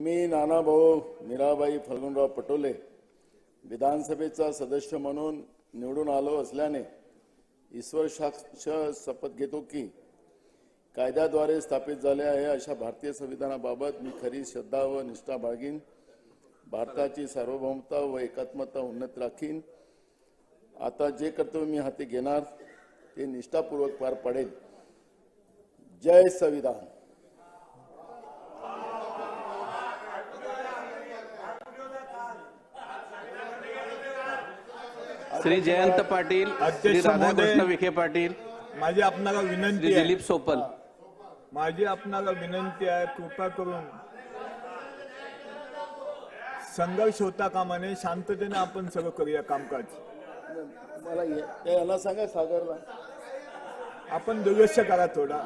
मी नानाभाऊ मीराबाई फल्गुनराव पटोले विधानसभेचा सदस्य म्हणून निवडून आलो असल्याने ईश्वर साक्ष शपथ घेतो की कायद्याद्वारे स्थापित झाले आहे अशा भारतीय संविधानाबाबत मी खरी श्रद्धा व निष्ठा बाळगीन, भारताची सार्वभौमता व एकात्मता उन्नत राखीन। आता जे कर्तव्य मी हाती घेणार ते निष्ठापूर्वक पार पाडेल। जय संविधान। श्री जयंत पाटील, श्री राधाकृष्ण विखे पाटील, माझी आपणाला विनंती आहे, दिलीप सोपल, माझी आपणाला विनंती आहे, कृपा करून संघर्ष होता कामा नये, शांततेने आपण सगळं करूया कामकाज। मला याला सांगा सागरला आपण दुर्लक्ष करा थोडा।